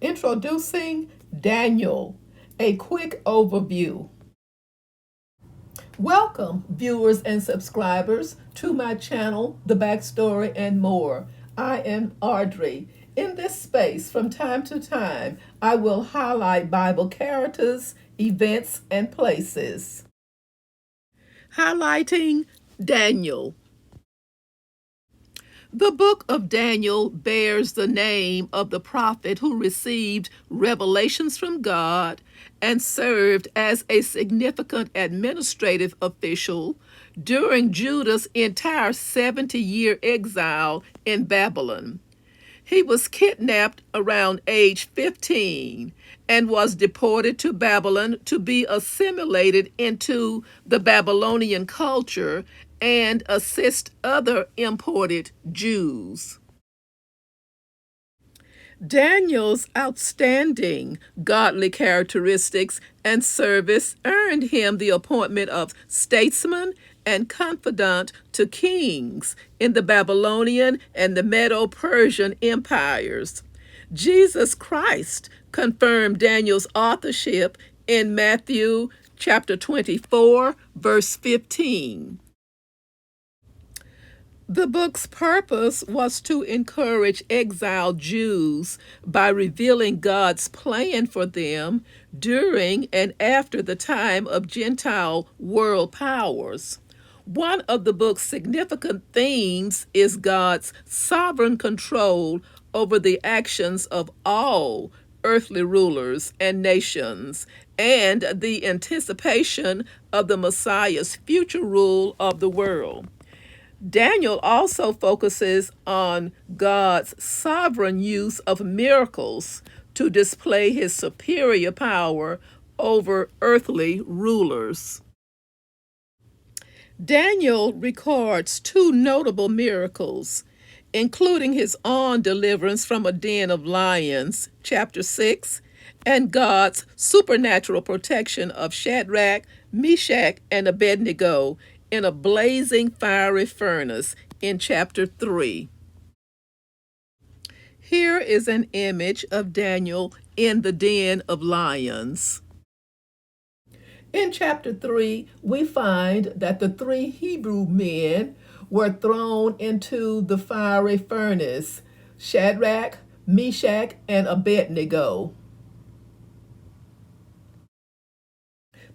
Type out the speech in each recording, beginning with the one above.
Introducing Daniel, a quick overview. Welcome, viewers and subscribers, to my channel, The Backstory and More. I am Audrey. In this space, from time to time, I will highlight Bible characters, events, and places. Highlighting Daniel. The book of Daniel bears the name of the prophet who received revelations from God and served as a significant administrative official during Judah's entire 70-year exile in Babylon. He was kidnapped around age 15 and was deported to Babylon to be assimilated into the Babylonian culture and assist other imported Jews. Daniel's outstanding godly characteristics and service earned him the appointment of statesman and confidant to kings in the Babylonian and the Medo-Persian empires. Jesus Christ confirmed Daniel's authorship in Matthew chapter 24, verse 15. The book's purpose was to encourage exiled Jews by revealing God's plan for them during and after the time of Gentile world powers. One of the book's significant themes is God's sovereign control over the actions of all earthly rulers and nations, and the anticipation of the Messiah's future rule of the world. Daniel also focuses on God's sovereign use of miracles to display his superior power over earthly rulers. Daniel records two notable miracles, including his own deliverance from a den of lions, chapter 6, and God's supernatural protection of Shadrach, Meshach, and Abednego in a blazing fiery furnace in chapter 3. Here is an image of Daniel in the den of lions. In chapter 3, we find that the three Hebrew men were thrown into the fiery furnace: Shadrach, Meshach, and Abednego.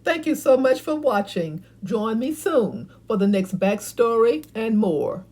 Thank you so much for watching. Join me soon for the next backstory and more.